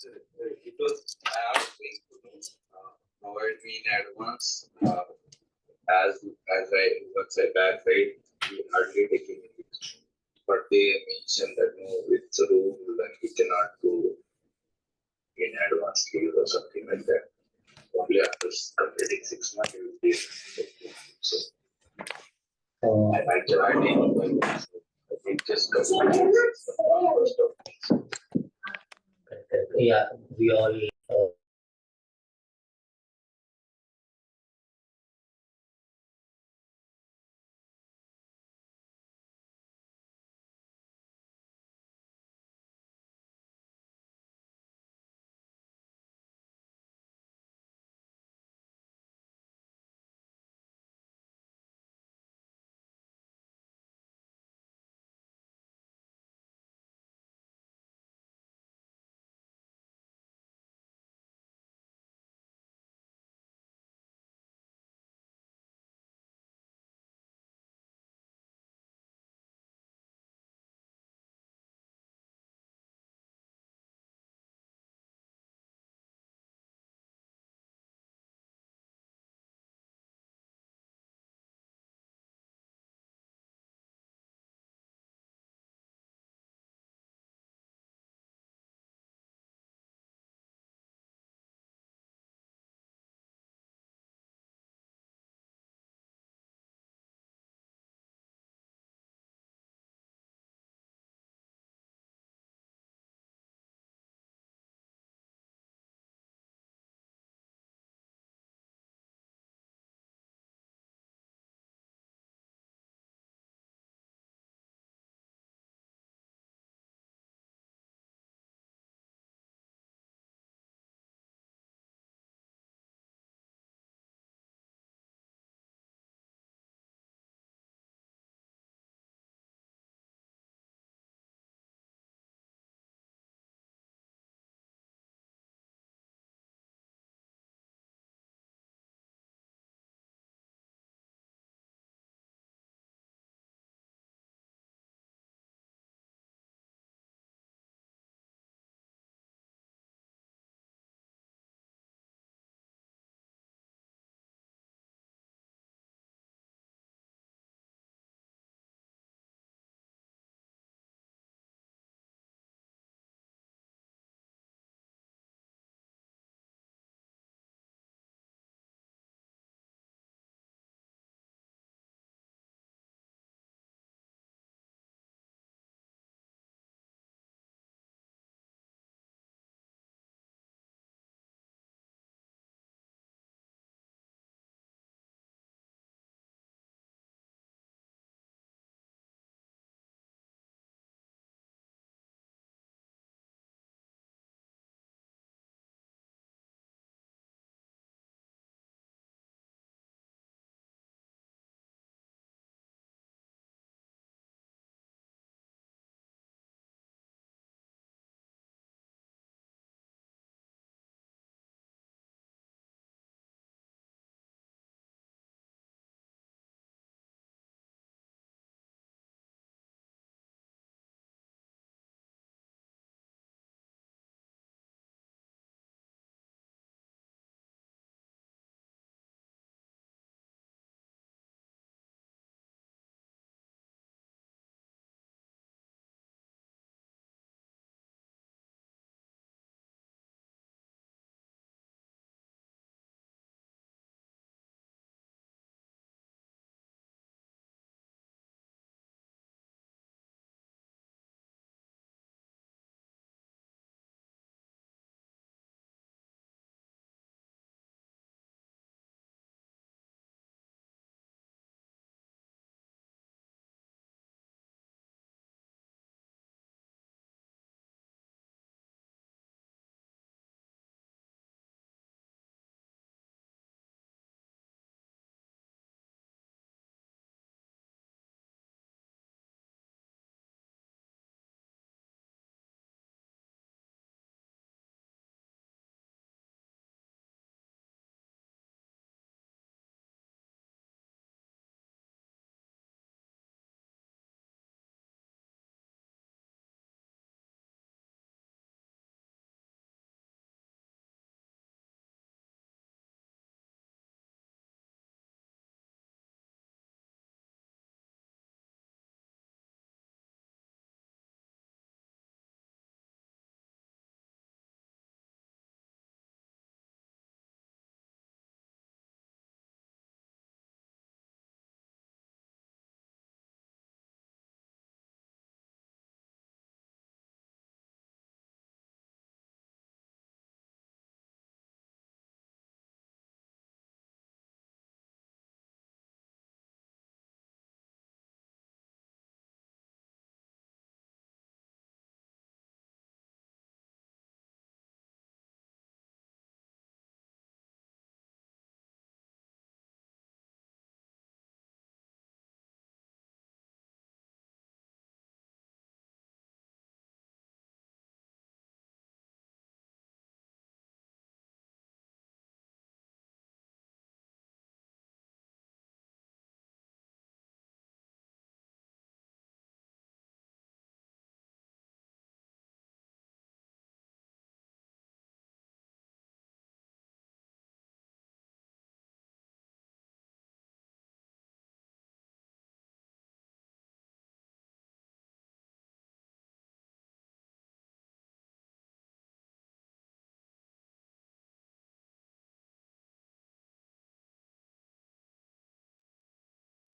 It was I asked him to provide me in advance. As I once I back right, we hardly taking it. But they mentioned that no, it's a rule and we cannot do in advance leave or something like that. Only after completing 6 months you will be so I joined in I think just completed first of Yeah, we all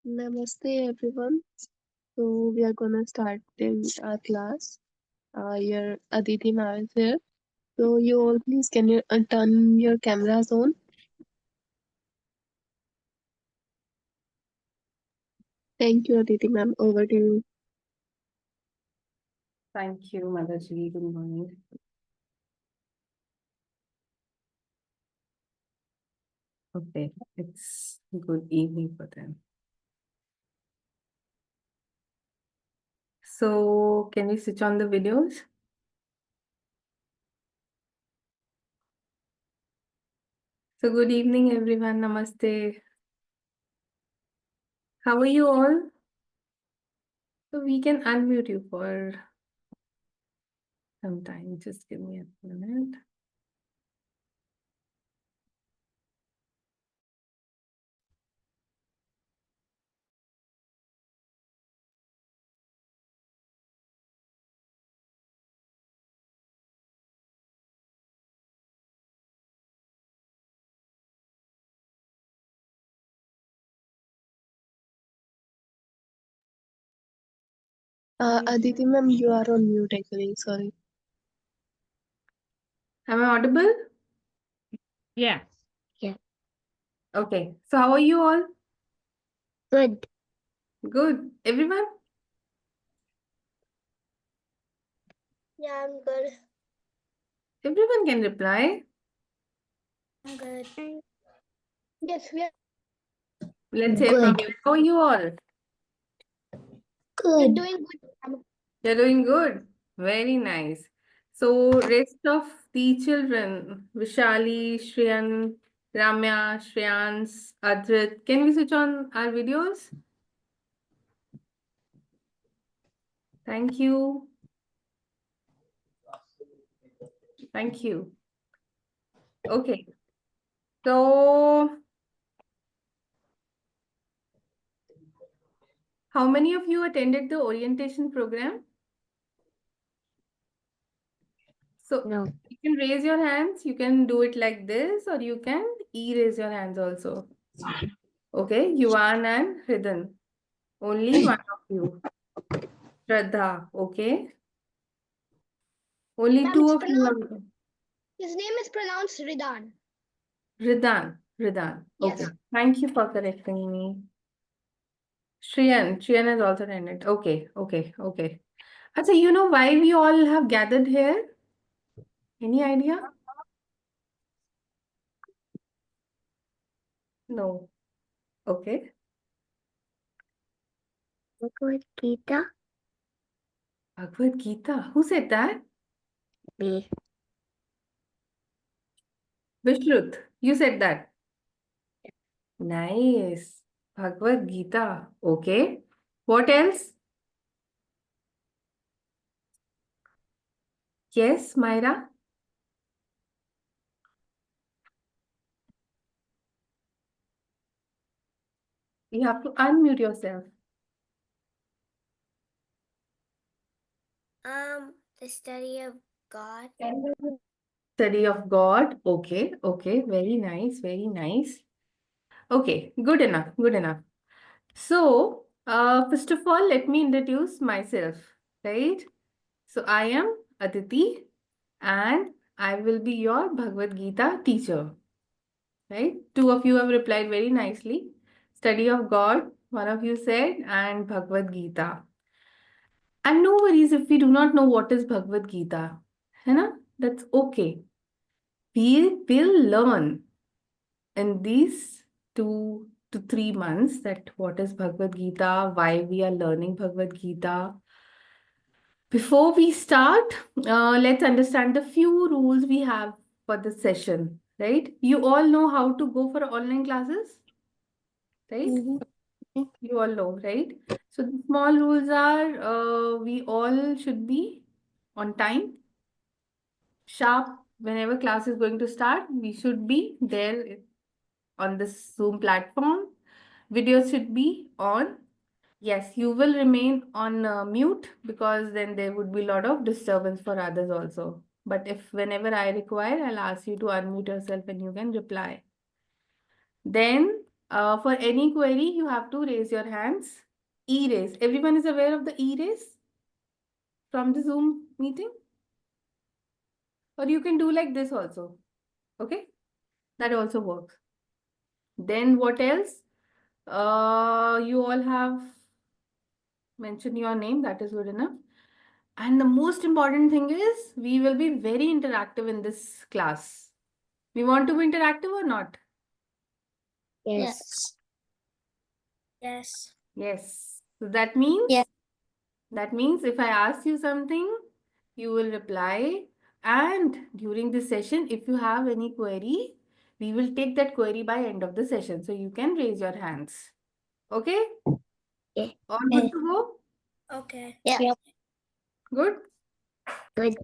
Namaste everyone. So we are gonna start in our class. Your Aditi ma'am is here. So you all please can you turn your cameras on? Thank you, Aditi ma'am. Over to you. Thank you, Madaji. Good morning. Okay, it's good evening for them. So, can we switch on the videos? So, good evening, everyone. Namaste. How are you all? So, we can unmute you for some time. Just give me a minute. Aditi ma'am, you are on mute actually. Sorry. Am I audible? Yeah. Okay. So, how are you all? Good. Good. Everyone? Yeah, I'm good. Everyone can reply. I'm good. Yes, we are Let's hear from you. How are you all? good. Doing good. You're doing good. Very nice. So, rest of the children, Vishali, Shriyan, Ramya, Shreyans, Adrit, can we switch on our videos? Thank you. Thank you. Okay. So, how many of you attended the orientation program? So, No. you can raise your hands. You can do it like this, or you can raise your hands also. Okay, Yuvan and Hridan. Only one of you. Shraddha, okay? Only Ma'am, two it's of you pronounced, have. his name is pronounced Ridan. Ridan. Yes. Okay. Thank you for correcting me. Shriyan has also attended. Okay. So you know why we all have gathered here? Any idea? No. Okay. Bhagavad Gita. Bhagavad Gita. Who said that? Me. Vishruth. You said that. Nice. Bhagavad Gita. Okay. What else? Yes, Myra? You have to unmute yourself. The study of God. Study of God. Okay. Very nice. Okay, good enough. So, first of all, let me introduce myself, right? So, I am Aditi and I will be your Bhagavad Gita teacher, right? Two of you have replied very nicely. Study of God, one of you said, and Bhagavad Gita. And no worries if we do not know what is Bhagavad Gita, है ना? That's okay. We will learn in these 2 to 3 months that what is Bhagavad Gita, why we are learning Bhagavad Gita. Before we start, let's understand the few rules we have for the session, right? You all know how to go for online classes, right? You all know, right? So the small rules are we all should be on time, sharp. Whenever class is going to start, we should be there on this Zoom platform. Videos should be on. Yes, you will remain on mute because then there would be a lot of disturbance for others also. But if whenever I require, I'll ask you to unmute yourself and you can reply. Then For any query, you have to raise your hands. E-raise. Everyone is aware of the e-raise from the Zoom meeting? Or you can do like this also. Okay? That also works. Then what else? You all have mentioned your name. That is good enough. And the most important thing is we will be very interactive in this class. We want to be interactive or not? Yes. Yes. Yes. So that means Yes. that means if I ask you something, you will reply. And during this session, if you have any query, we will take that query by end of the session. So you can raise your hands. Okay? Okay. All good to go? Okay. Yeah. Good? Good.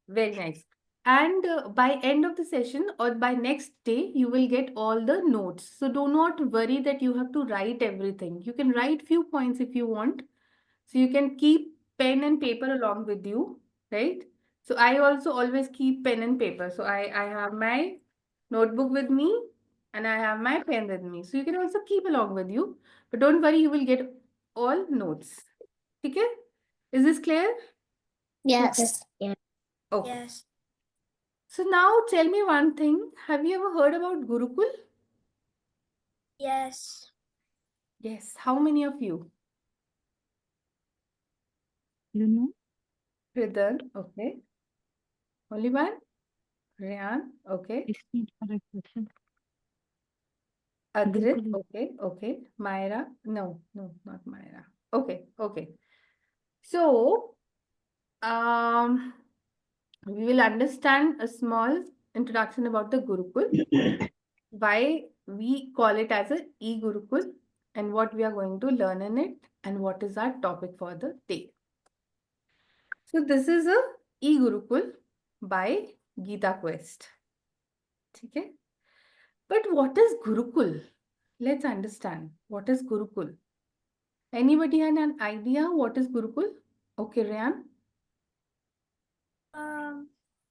Very nice. And by end of the session or by next day, you will get all the notes. So do not worry that you have to write everything. You can write few points if you want. So you can keep pen and paper along with you, right? So I also always keep pen and paper. So I have my notebook with me and I have my pen with me. So you can also keep along with you. But don't worry, you will get all notes. Okay? Is this clear? Yes. Yeah. Okay. Yes. So now tell me one thing. Have you ever heard about Gurukul? Yes. Yes. How many of you? You know? Ridan. Okay. Only one? Rian. Okay. It's not correct question. Adrit. Gurukul. Okay. Okay. Myra. No, not Myra. Okay. Okay. So, we will understand a small introduction about the Gurukul, why we call it as a E-Gurukul, and what we are going to learn in it, and what is our topic for the day. So this is a E-Gurukul by Geeta Quest. Okay? But what is Gurukul? Let's understand. What is Gurukul? Anybody had an idea what is Gurukul? Okay, Ryan.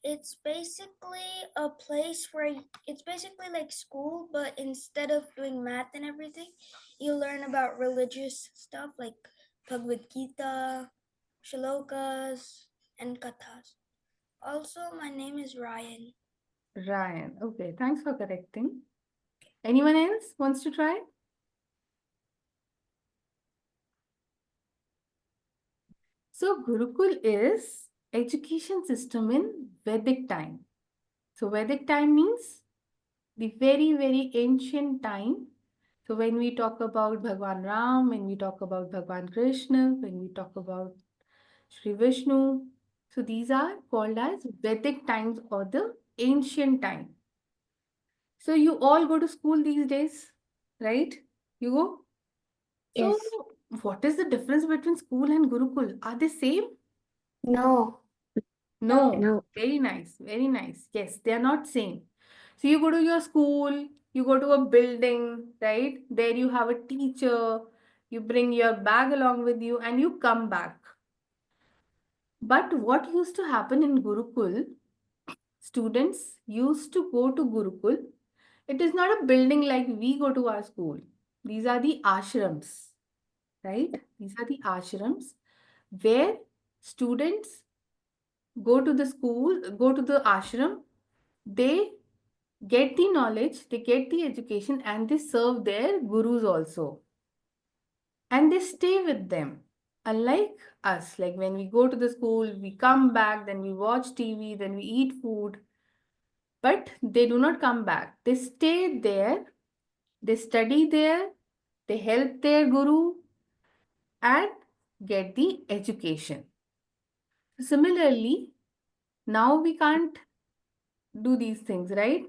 It's basically a place where it's basically like school, but instead of doing math and everything, you learn about religious stuff like Bhagavad Gita, shlokas, and kathas. Also, my name is Ryan. Ryan. Okay, thanks for correcting. Anyone else wants to try? So Gurukul is education system in Vedic time. So Vedic time means the very, very ancient time. So when we talk about Bhagwan Ram, when we talk about Bhagwan Krishna, when we talk about Sri Vishnu, so these are called as Vedic times or the ancient time. So you all go to school these days, right? You go? Yes. So what is the difference between school and Gurukul? Are they same? No. No. No. Very nice. Very nice. Yes, they are not same. So you go to your school, you go to a building, right? There you have a teacher, you bring your bag along with you and you come back. But what used to happen in Gurukul, students used to go to Gurukul. It is not a building like we go to our school. These are the ashrams, right? These are the ashrams where students go to the school, go to the ashram, they get the knowledge, they get the education, and they serve their gurus also. And they stay with them. Unlike us, like when we go to the school, we come back, then we watch TV, then we eat food. But they do not come back. They stay there, they study there, they help their guru, and get the education. Similarly, now we can't do these things, right?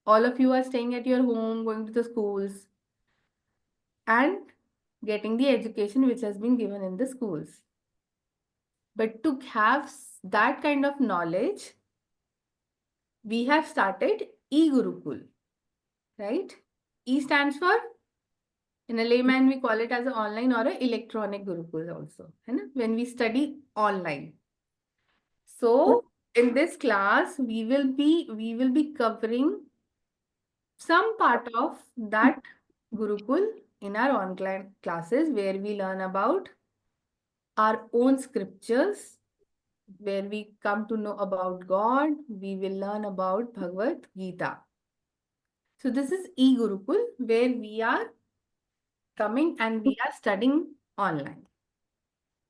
All of you are staying at your home, going to the schools, and getting the education which has been given in the schools. But to have that kind of knowledge, we have started E-Gurukul, right? E stands for, in a layman, we call it as an online or an electronic Gurukul also, when we study online. So in this class, we will be covering some part of that Gurukul in our online classes where we learn about our own scriptures, where we come to know about God. We will learn about Bhagavad Gita. So this is E-Gurukul where we are coming and we are studying online.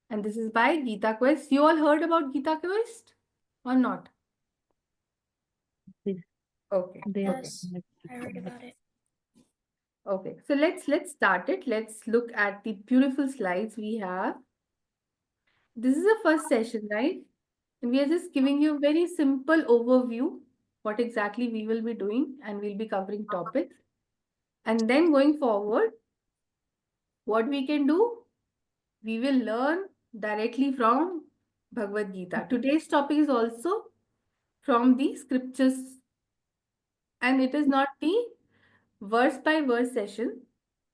And this is by Gita Quest. You all heard about Gita Quest or not? Yes, Okay. they are Okay. Yes, I heard about it. Okay. So let's start it. Let's look at the beautiful slides we have. This is the first session, right? And we are just giving you a very simple overview what exactly we will be doing, and we'll be covering topics. And then going forward, what we can do, we will learn directly from Bhagavad Gita. Today's topic is also from the scriptures, and it is not the verse by verse session.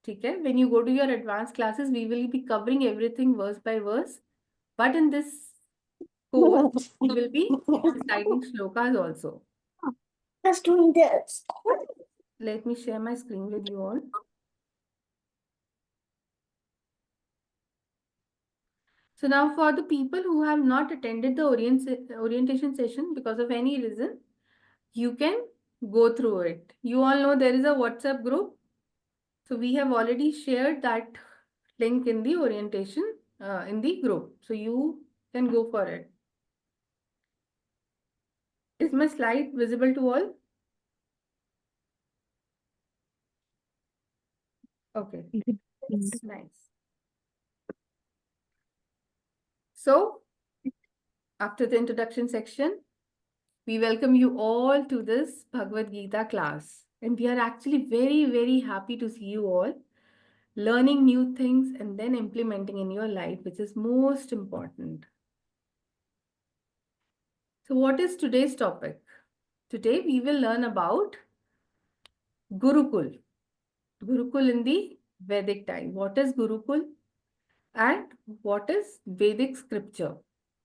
Okay? When you go to your advanced classes, we will be covering everything verse by verse. But in this course, we will be reciting shlokas also. Just doing this. Let me share my screen with you all. So now for the people who have not attended the orientation session because of any reason, you can go through it. You all know there is a WhatsApp group. So we have already shared that link in the orientation in the group. So you can go for it. Is my slide visible to all? Okay, is it in the nice. So after the introduction section, we welcome you all to this Bhagavad Gita class. And we are actually very, very happy to see you all learning new things and then implementing in your life, which is most important. So what is today's topic? Today we will learn about Gurukul. Gurukul in the Vedic time. What is Gurukul and what is Vedic scripture?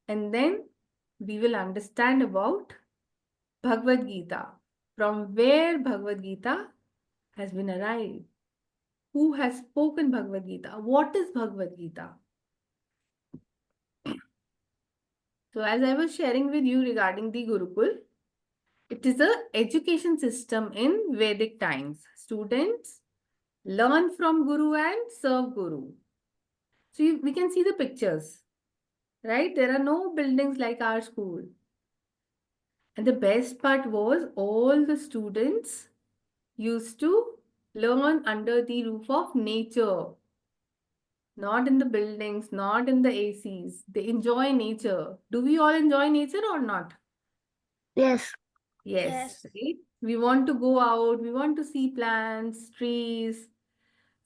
And then we will understand about Bhagavad Gita. From where Bhagavad Gita has been arrived. Who has spoken Bhagavad Gita? What is Bhagavad Gita? So as I was sharing with you regarding the Gurukul, it is a education system in Vedic times. Students learn from Guru and serve Guru. So we can see the pictures, right? There are no buildings like our school. And the best part was all the students used to learn under the roof of nature. Not in the buildings, not in the ACs. They enjoy nature. Do we all enjoy nature or not? Yes. Yes, Yes. right? We want to go out, we want to see plants, trees.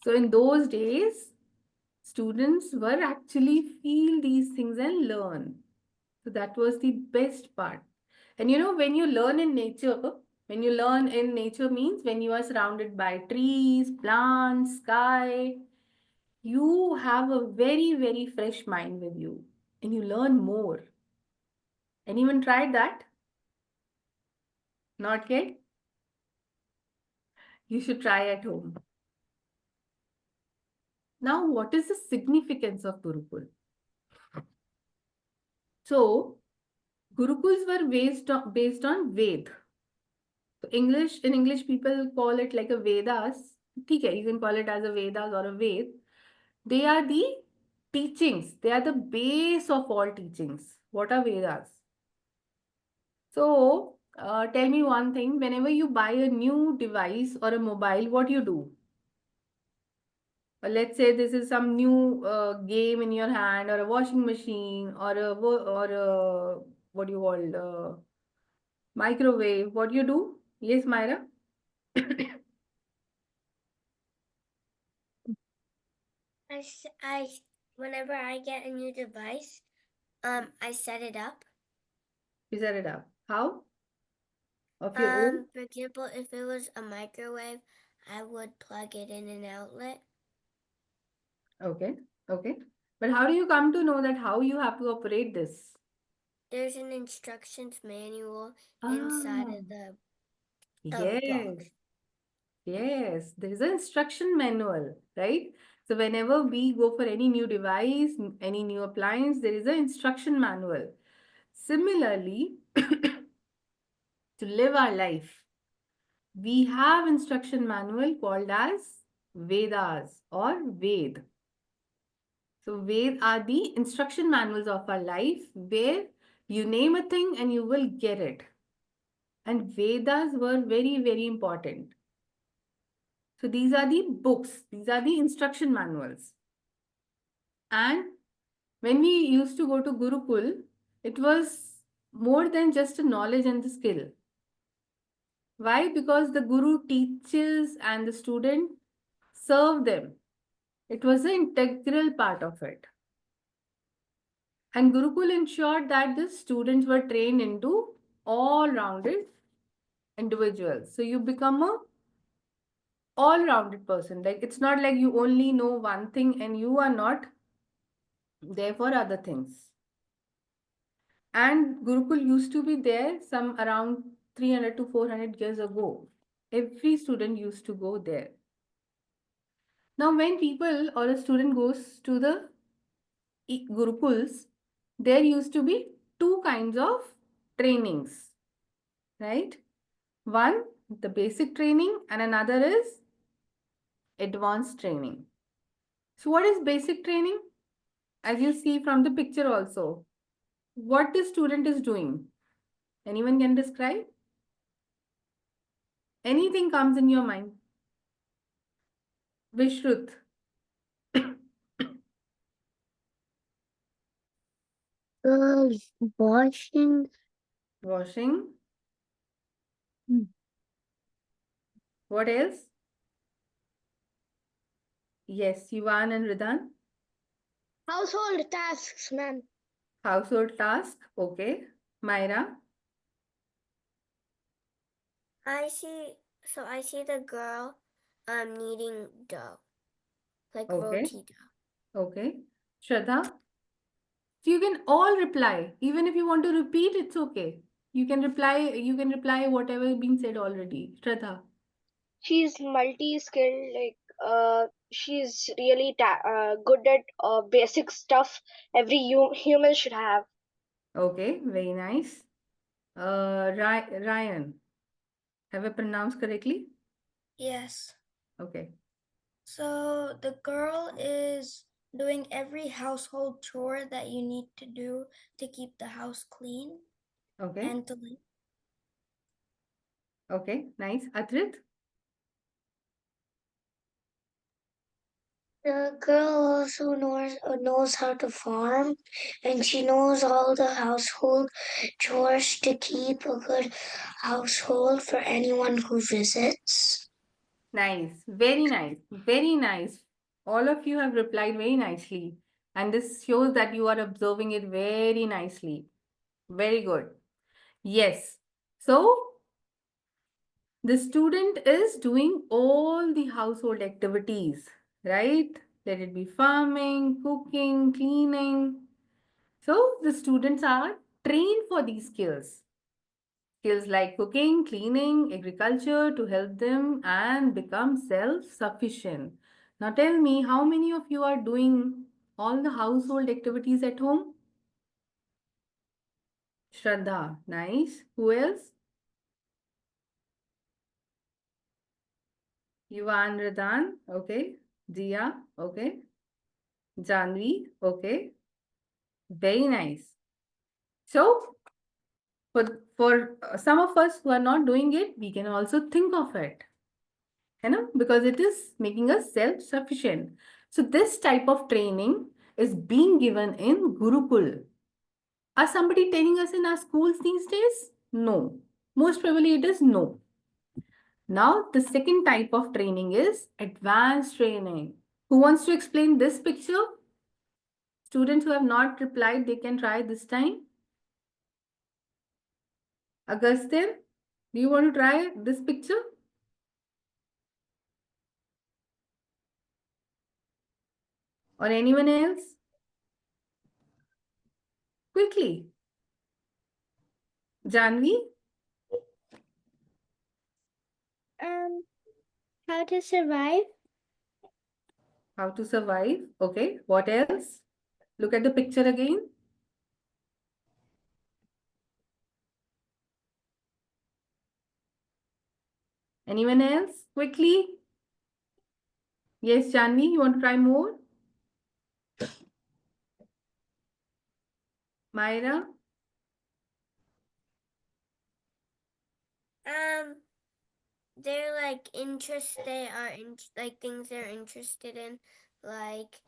So in those days, students were actually feel these things and learn. So that was the best part. And you know, when you learn in nature, means when you are surrounded by trees, plants, sky, you have a very, very fresh mind with you and you learn more. Anyone tried that? Not yet? You should try at home. Now, what is the significance of Gurukul? So, Gurukuls were based on Ved. So in English, people call it like a Vedas. Okay, you can call it as a Vedas or a Ved. They are the teachings. They are the base of all teachings. What are Vedas? So, tell me one thing. Whenever you buy a new device or a mobile, what you do? Let's say this is some new game in your hand, or a washing machine, or a what do you call microwave. What you do? Yes, Myra. Whenever I get a new device, I set it up. You set it up. How? Of your own? For example, if it was a microwave, I would plug it in an outlet. Okay. Okay. But how do you come to know that how you have to operate this? There's an instructions manual inside Ah, of the yes. box. Yes, there is an instruction manual, right? So whenever we go for any new device, any new appliance, there is an instruction manual. Similarly, to live our life, we have instruction manual called as Vedas or Ved. So Ved are the instruction manuals of our life where you name a thing and you will get it. And Vedas were very, very important. So these are the books, these are the instruction manuals. And when we used to go to Gurukul, it was more than just a knowledge and the skill. Why? Because the Guru teaches and the student serve them. It was an integral part of it. And Gurukul ensured that the students were trained into all-rounded individuals. So you become a all-rounded person. Like it's not like you only know one thing and you are not there for other things. And Gurukul used to be there some around 300 to 400 years ago. Every student used to go there. Now, when people or a student goes to the Gurukuls, there used to be two kinds of trainings, right? One, the basic training, and another is advanced training. So, what is basic training? As you see from the picture also, what the student is doing. Anyone can describe? Anything comes in your mind? Vishruth. Washing. Washing. Hmm. What else? Yes, Yuvan and Ridan. Household tasks, ma'am. Household task. Okay. Myra. I see the girl kneading dough, like Okay. roti dough. Okay. Shraddha. So you can all reply. Even if you want to repeat, it's okay. You can reply whatever being said already. Shraddha. She's multi-skilled, like she's really good at basic stuff every human should have. Okay, very nice. Ryan. Have I pronounced correctly? Yes. Okay. So the girl is doing every household chore that you need to do to keep the house clean Okay. and to Okay. Nice. Adrit. The girl also knows how to farm, and she knows all the household chores to keep a good household for anyone who visits. Nice. Very nice. Very nice. All of you have replied very nicely. And this shows that you are observing it very nicely. Very good. Yes. So the student is doing all the household activities, right? Let it be farming, cooking, cleaning. So the students are trained for these skills. Skills like cooking, cleaning, agriculture to help them and become self-sufficient. Now tell me, how many of you are doing all the household activities at home? Shraddha, nice. Who else? Yuvan Radan, okay. Dia, okay. Janvi, okay. Very nice. So, for some of us who are not doing it, we can also think of it. Because it is making us self-sufficient. So this type of training is being given in Gurukul. Are somebody training us in our schools these days? No. Most probably it is no. Now the second type of training is advanced training. Who wants to explain this picture? Students who have not replied, they can try this time. Agastya, do you want to try this picture? Or anyone else? Quickly. Janvi? How to survive? How to survive. Okay. What else? Look at the picture again. Anyone else? Quickly. Yes, Janvi, you want to try more? Myra? They're like like things they're interested in, like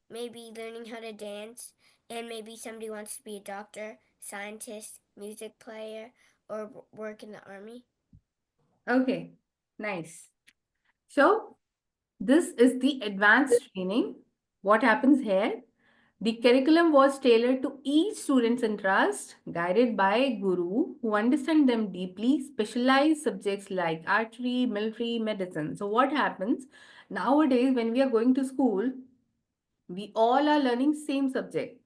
maybe learning how to dance, and maybe somebody wants to be a doctor, scientist, music player, or work in the army. Okay. Nice. So, this is the advanced training. What happens here? The curriculum was tailored to each student's interest, guided by a guru who understands them deeply, specialized subjects like archery, military, medicine. So what happens? Nowadays, when we are going to school, we all are learning same subject.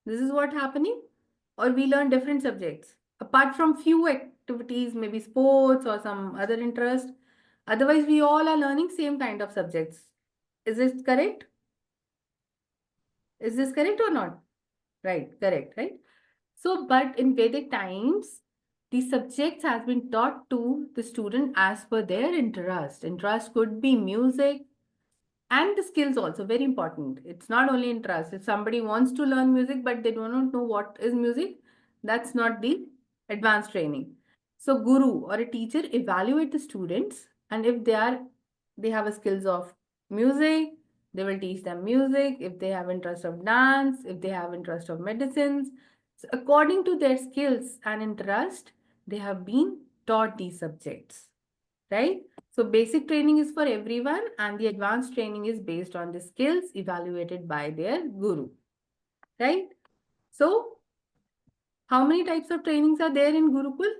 This is what happening? Or we learn different subjects. Apart from few activities, maybe sports or some other interest. Otherwise, we all are learning same kind of subjects. Is this correct? Is this correct or not? Right, correct, right? So, but in Vedic times, the subjects has been taught to the student as per their interest. Interest could be music and the skills also, very important. It's not only interest. If somebody wants to learn music, but they do not know what is music, that's not the advanced training. So, guru or a teacher evaluate the students, and if they have a skills of music, they will teach them music. If they have interest of dance, if they have interest of medicines, so according to their skills and interest, they have been taught these subjects, right? So basic training is for everyone, and the advanced training is based on the skills evaluated by their guru, right? So how many types of trainings are there in Gurukul?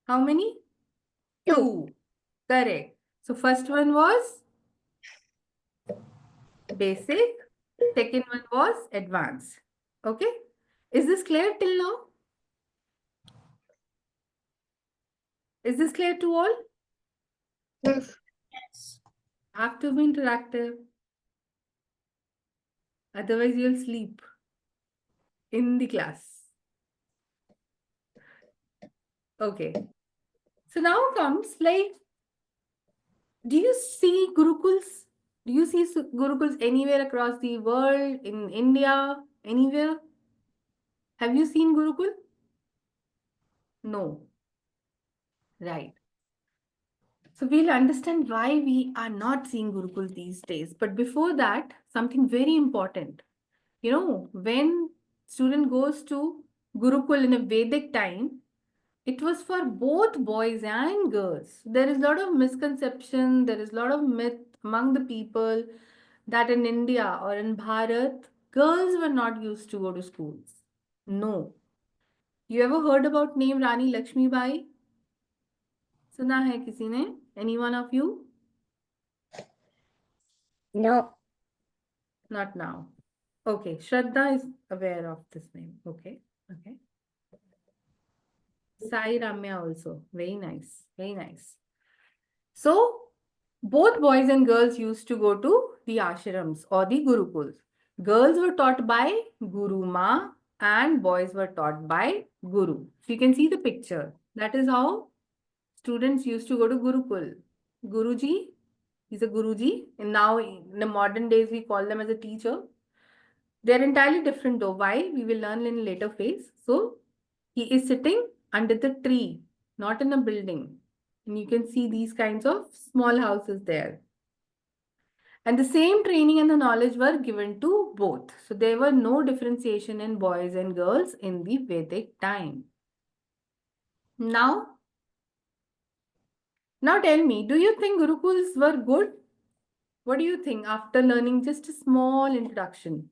How many? Two. Correct. So first one was basic. Second one was advanced. Okay. Is this clear till now? Is this clear to all? Yes. Have to be interactive. Otherwise, you'll sleep in the class. Okay. So now comes like, do you see Gurukuls? Do you see Gurukuls anywhere across the world, in India, anywhere? Have you seen Gurukul? No. Right. So we'll understand why we are not seeing Gurukul these days. But before that, something very important. You know, when student goes to Gurukul in a Vedic time, it was for both boys and girls. There is a lot of misconception, there is a lot of myth among the people that in India or in Bharat, girls were not used to go to schools. No. You ever heard about name Rani Lakshmi Bai? सुना है किसी ने? Any one of you? No. Not now. Okay, Shraddha is aware of this name. Okay, okay. Sai Ramya also. Very nice, very nice. So, both boys and girls used to go to the ashrams or the gurukuls. Girls were taught by Guru Ma and boys were taught by Guru. So, you can see the picture. That is how students used to go to Gurukul. Guruji, he's a Guruji. And now, in the modern days, we call them as a teacher. They're entirely different though. Why? We will learn in a later phase. So, he is sitting under the tree, not in a building. And you can see these kinds of small houses there. And the same training and the knowledge were given to both. So there were no differentiation in boys and girls in the Vedic time. Now tell me, do you think Gurukuls were good? What do you think after learning just a small introduction?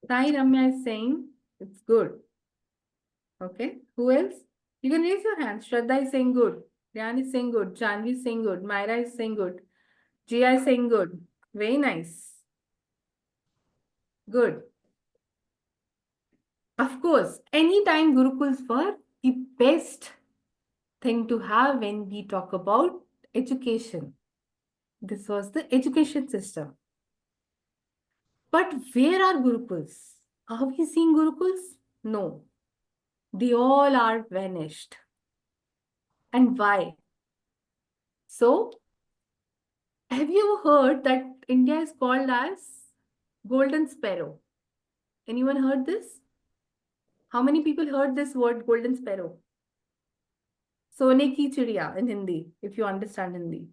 Sai Ramya is saying it's good. Okay, who else? You can raise your hands. Shraddha is saying good. Ryan is saying good. Janvi is saying good. Myra is saying good. Jia is saying good. Very nice. Good. Of course, anytime Gurukuls were the best thing to have when we talk about education. This was the education system. But where are Gurukuls? Are we seeing Gurukuls? No. They all are vanished. And why? So, have you ever heard that India is called as Golden Sparrow? Anyone heard this? How many people heard this word Golden Sparrow? Sone ki chidiya in Hindi, if you understand Hindi.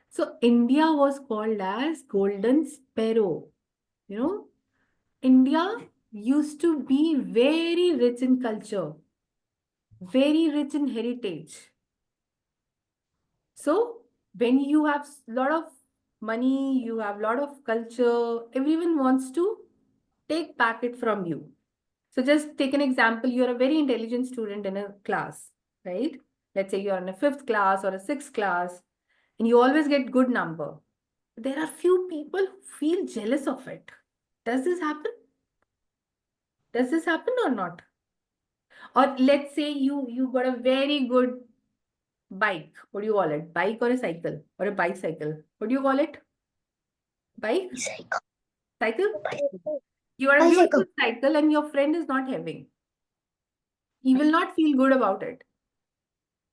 So, India was called as Golden Sparrow. You know, India used to be very rich in culture, very rich in heritage. So when you have a lot of money, you have a lot of culture, everyone wants to take back it from you. So just take an example, you're a very intelligent student in a class, right? Let's say you're in a 5th class or a 6th class and you always get good number. There are few people who feel jealous of it. Does this happen? Does this happen or not? Or let's say you got a very good bike. What do you call it? Bike or a cycle? Or a bicycle? What do you call it? Bike? Bicycle. Cycle? Bicycle. You are a beautiful Bicycle. cycle and your friend is not having. He will not feel good about it.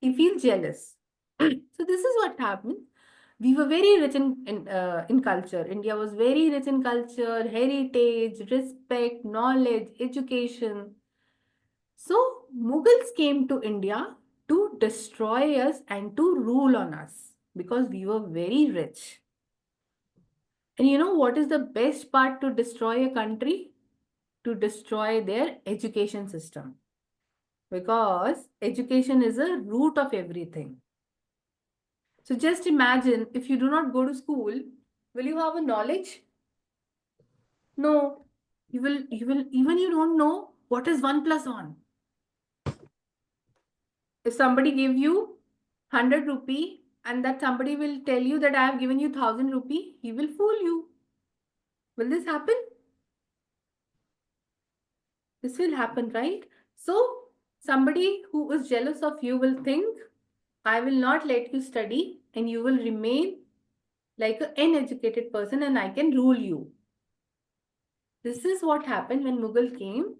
He feels jealous. So this is what happened. We were very rich in culture. India was very rich in culture, heritage, respect, knowledge, education. So Mughals came to India to destroy us and to rule on us because we were very rich. And you know what is the best part to destroy a country? To destroy their education system. Because education is a root of everything. So just imagine if you do not go to school, will you have a knowledge? No. Even you don't know what is 1 plus 1. If somebody give you 100 rupee and that somebody will tell you that I have given you 1000 rupee, he will fool you. Will this happen? This will happen, right? So somebody who is jealous of you will think, I will not let you study and you will remain like an uneducated person and I can rule you. This is what happened when Mughal came.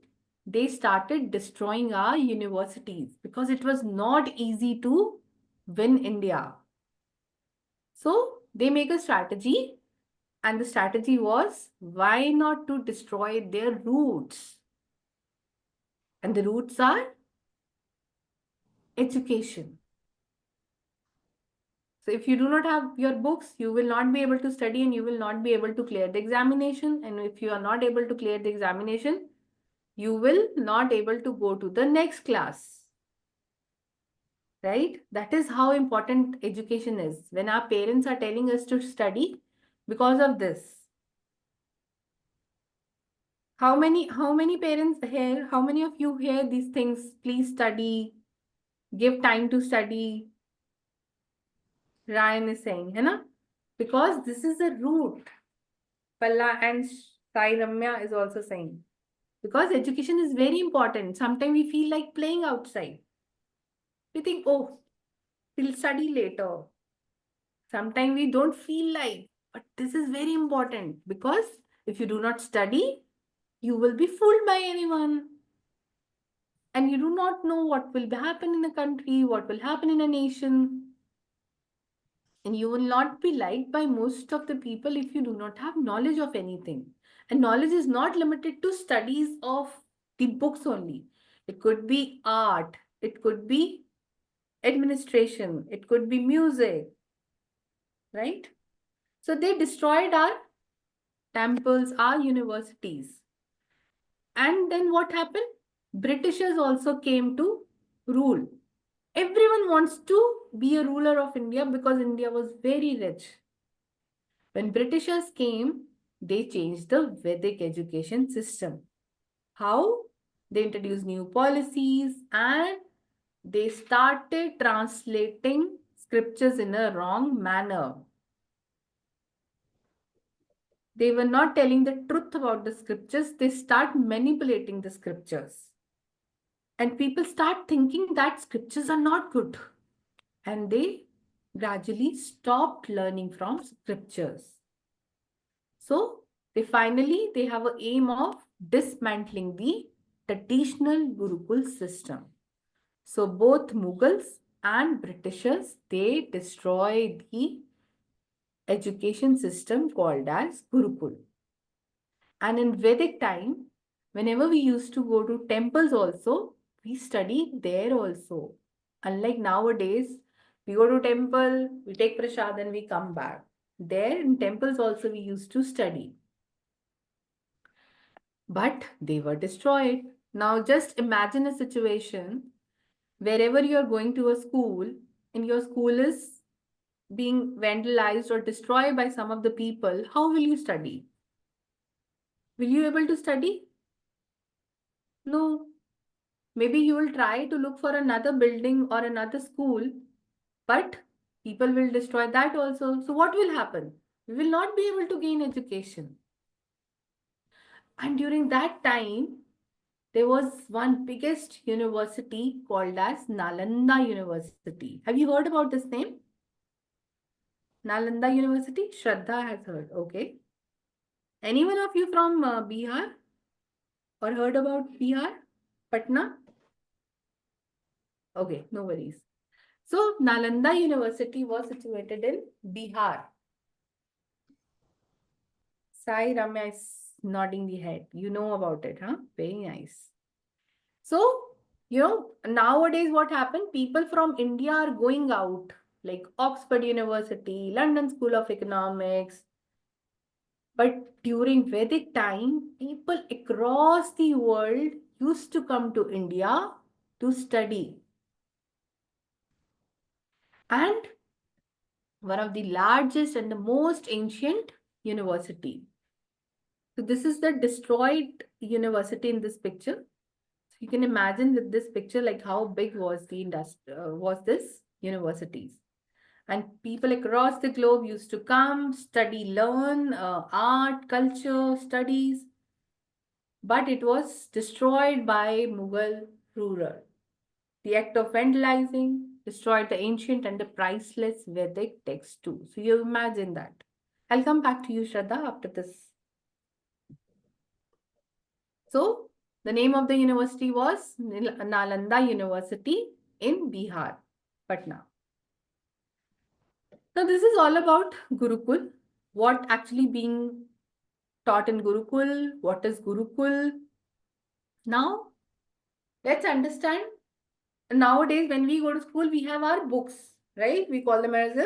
They started destroying our universities because it was not easy to win India. So they make a strategy and the strategy was why not to destroy their roots? And the roots are education. So if you do not have your books, you will not be able to study and you will not be able to clear the examination. And if you are not able to clear the examination, you will not able to go to the next class. Right? That is how important education is. When our parents are telling us to study because of this. How many parents here, how many of you hear these things? Please study, give time to study. Ryan is saying, है ना? Because this is a root. Palla and Sai Ramya is also saying. Because education is very important. Sometimes we feel like playing outside. We think, oh, we'll study later. Sometimes we don't feel like, but this is very important because if you do not study, you will be fooled by anyone. And you do not know what will happen in a country, what will happen in a nation. And you will not be liked by most of the people if you do not have knowledge of anything. And knowledge is not limited to studies of the books only. It could be art, it could be administration, it could be music, right? So they destroyed our temples, our universities. And then what happened? Britishers also came to rule. Everyone wants to be a ruler of India because India was very rich. When Britishers came, they changed the Vedic education system. How? They introduced new policies and they started translating scriptures in a wrong manner. They were not telling the truth about the scriptures. They start manipulating the scriptures. And people start thinking that scriptures are not good. And they gradually stopped learning from scriptures. So they have an aim of dismantling the traditional Gurukul system. So both Mughals and Britishers, they destroyed the education system called as Gurukul. And in Vedic time, whenever we used to go to temples also, we study there also. Unlike nowadays, we go to temple, we take prasad and we come back. There in temples also we used to study. But they were destroyed. Now just imagine a situation wherever you are going to a school and your school is being vandalized or destroyed by some of the people, how will you study? Will you able to study? No. Maybe you will try to look for another building or another school, but people will destroy that also. So what will happen? We will not be able to gain education. And during that time, there was one biggest university called as Nalanda University. Have you heard about this name? Nalanda University? Shraddha has heard. Okay. Anyone of you from Bihar or heard about Bihar? Patna? Okay, no worries. So Nalanda University was situated in Bihar. Sai Ramya is nodding the head. You know about it, huh? Very nice. So, nowadays what happened? People from India are going out, like Oxford University, London School of Economics. But during Vedic time, people across the world used to come to India to study. And one of the largest and the most ancient university. So this is the destroyed university in this picture. So you can imagine with this picture, like how big was the was this universities. And people across the globe used to come, study, learn art, culture, studies. But it was destroyed by Mughal ruler. The act of vandalizing destroyed the ancient and the priceless Vedic text too. So you imagine that. I'll come back to you, Shraddha, after this. So the name of the university was Nalanda University in Bihar, Patna. Now this is all about Gurukul. What actually being taught in Gurukul? What is Gurukul? Now let's understand. Nowadays, when we go to school, we have our books, right? We call them as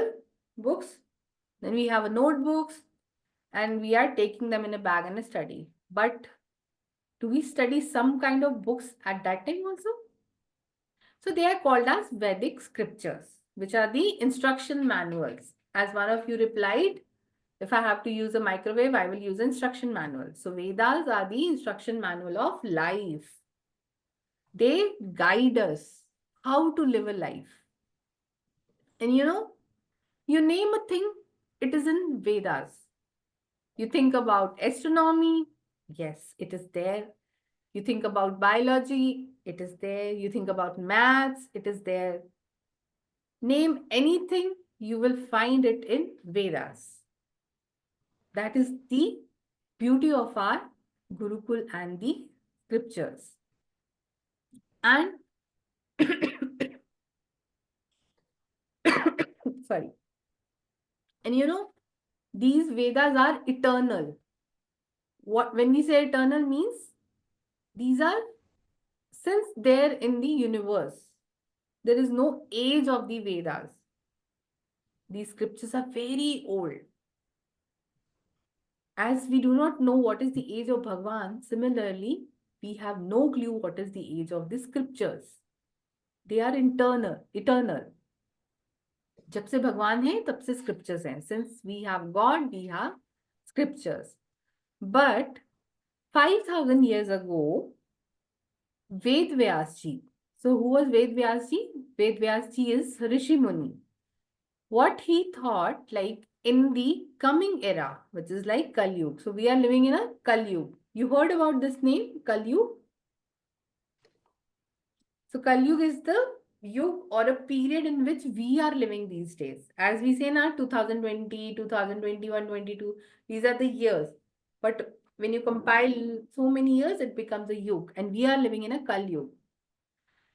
books. Then we have notebooks and we are taking them in a bag and study. But do we study some kind of books at that time also? So they are called as Vedic scriptures, which are the instruction manuals. As one of you replied, if I have to use a microwave, I will use instruction manual. So Vedas are the instruction manual of life. They guide us how to live a life. And you name a thing, it is in Vedas. You think about astronomy, yes, it is there. You think about biology, it is there. You think about maths, it is there. Name anything, you will find it in Vedas. That is the beauty of our Gurukul and the scriptures. And sorry. And these Vedas are eternal. When we say eternal means, these are, since they're in the universe, there is no age of the Vedas. These scriptures are very old. As we do not know what is the age of Bhagwan, similarly, we have no clue what is the age of the scriptures. They are eternal. जब से भगवान है तब से scriptures हैं. Since we have God, we have scriptures. But 5,000 years ago, Ved Vyasji. So who was Ved Vyasji? Ved Vyasji is Rishi Muni. What he thought, like in the coming era, which is like Kali Yuga. So we are living in a Kali Yuga. You heard about this name, Kali Yuga? So Kali Yuga is the yuga or a period in which we are living these days. As we say now, 2020, 2021, 22, these are the years. But when you compile so many years, it becomes a yuga. And we are living in a Kali Yuga.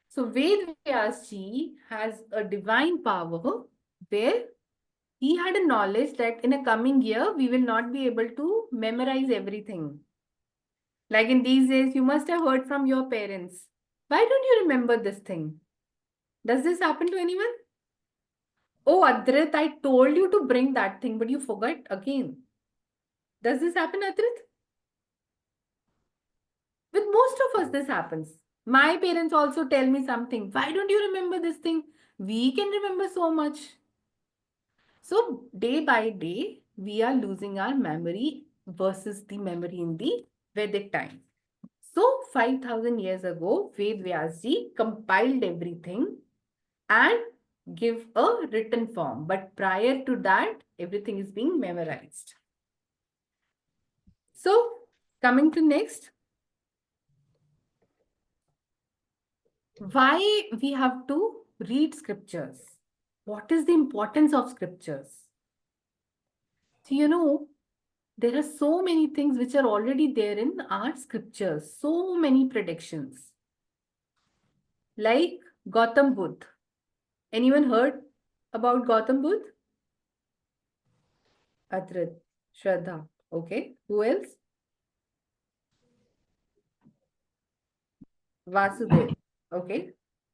So Ved Vyasji has a divine power where he had a knowledge that in a coming year, we will not be able to memorize everything. Like in these days, you must have heard from your parents. Why don't you remember this thing? Does this happen to anyone? Oh, Adrit, I told you to bring that thing, but you forgot again. Does this happen, Adrit? With most of us, this happens. My parents also tell me something. Why don't you remember this thing? We can remember so much. So, day by day, we are losing our memory versus the memory in the Vedic times. So, 5,000 years ago, Ved Vyasji compiled everything and give a written form. But prior to that, everything is being memorized. So, coming to next, why we have to read scriptures? What is the importance of scriptures? So, there are so many things which are already there in our scriptures, so many predictions. Like Gautam Buddha. Anyone heard about Gautam Buddha? Adrit, Shraddha. Okay. Who else? Vasudev. Okay.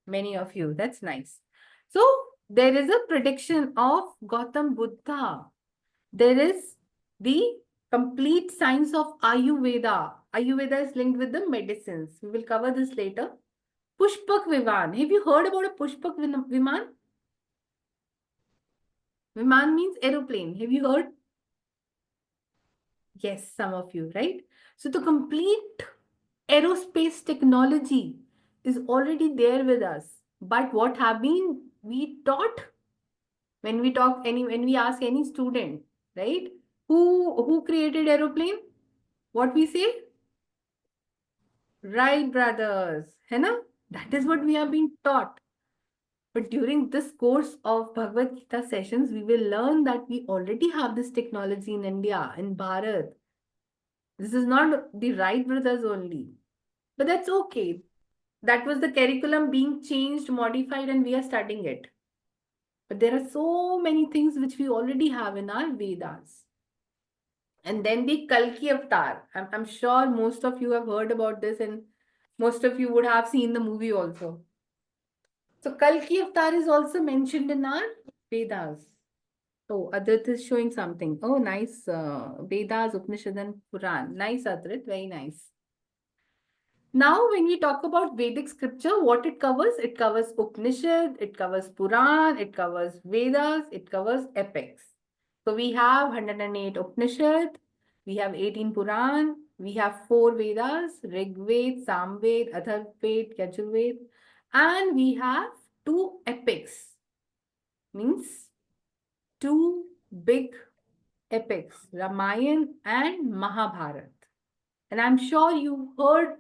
Many of you. That's nice. So there is a prediction of Gautam Buddha. There is the complete science of Ayurveda. Ayurveda is linked with the medicines. We will cover this later. Pushpak Viman. Have you heard about a Pushpak Viman? Viman means aeroplane. Have you heard? Yes, some of you, right? So the complete aerospace technology is already there with us. But what have been we taught when we ask any student, right? Who created aeroplane? What we say? Wright brothers. है ना? That is what we have been taught. But during this course of Bhagavad Gita sessions, we will learn that we already have this technology in India, in Bharat. This is not the Wright brothers only. But that's okay. That was the curriculum being changed, modified, and we are studying it. But there are so many things which we already have in our Vedas. And then the Kalki Avatar. I'm sure most of you have heard about this and most of you would have seen the movie also. So Kalki Avatar is also mentioned in our Vedas. Oh, Adrit is showing something. Oh, nice. Vedas, Upanishad and Puran. Nice, Adrit. Very nice. Now, when we talk about Vedic scripture, what it covers Upanishad, it covers Puran, it covers Vedas, it covers epics. So we have 108 Upanishad, we have 18 Puran, we have 4 Vedas, Rig Ved, Samved, Atharvaved, Yajurved, and we have 2 epics, means 2 big epics, Ramayana and Mahabharata. And I'm sure you heard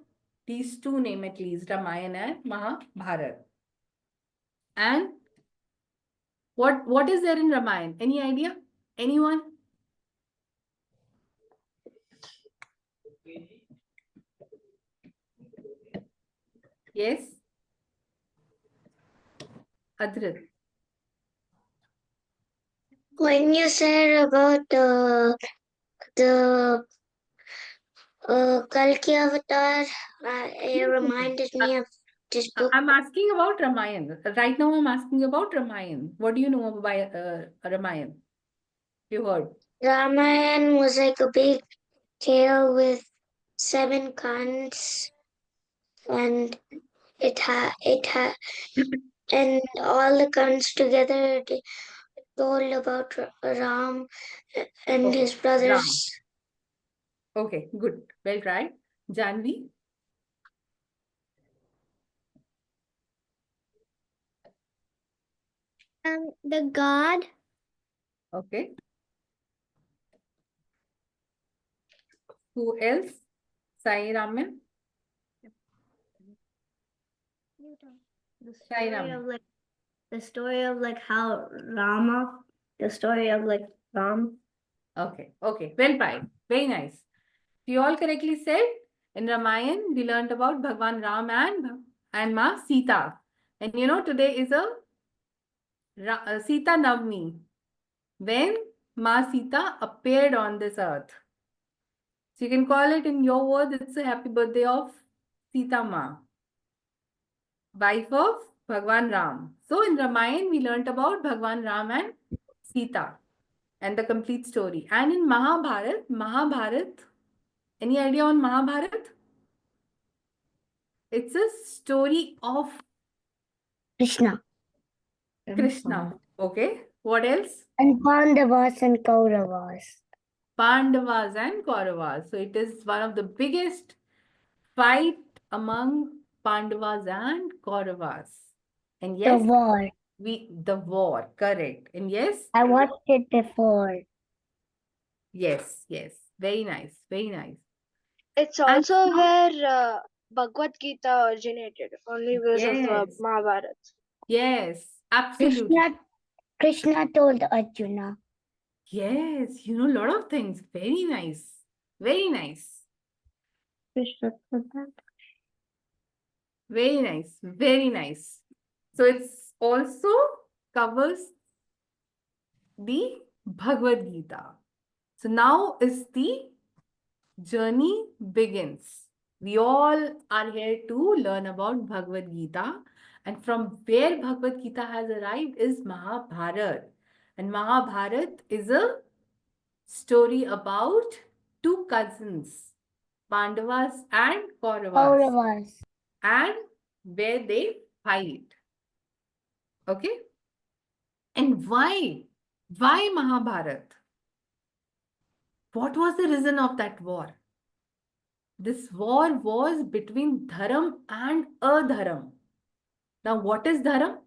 these 2 names at least, Ramayana and Mahabharata. And what is there in Ramayana? Any idea? Anyone? Yes? Adrit. When you said about the Kalki Avatar, it reminded me of this book. I'm asking about Ramayana. Right now I'm asking about Ramayana. What do you know about Ramayana? You heard? Ramayan was like a big tail with 7 guns, and it had and all the guns together told about Ram and Okay. his brothers. Ram. Okay, good. Well tried. Janvi? The god. Okay. Who else? Sai Raman? The Sai story Raman. of like the story of like how Rama, the story of like Ram. Okay, okay. Well tried. Very nice. You all correctly said. In Ramayana, we learned about Bhagwan Ram and Ma Sita. And you know, today is a Sita Navami, when Ma Sita appeared on this earth. So you can call it in your words, it's a happy birthday of Sita Ma, wife of Bhagwan Ram. So in Ramayana, we learnt about Bhagwan Ram and Sita and the complete story. And in Mahabharat, any idea on Mahabharat? It's a story of Krishna. Krishna. Okay. What else? And Pandavas and Kauravas. Pandavas and Kauravas. So it is one of the biggest fight among Pandavas and Kauravas. And yes, The war. the war, correct. And yes, I watched it before. yes. Very nice, very nice. It's And also now, where Bhagavad Gita originated, only because of yes, Mahabharata. yes, absolutely. Krishna told Arjuna. Yes, you know a lot of things. Very nice, very nice, Krishna told that. very nice, very nice. So it's also covers the Bhagavad Gita. So now is the journey begins. We all are here to learn about Bhagavad Gita, and from where Bhagavad Gita has arrived is Mahabharat. And Mahabharat is a story about two cousins, Pandavas and Kauravas, and where they fight. Okay? And why? Why Mahabharat? What was the reason of that war? This war was between Dharam and Adharam. Now, what is Dharam?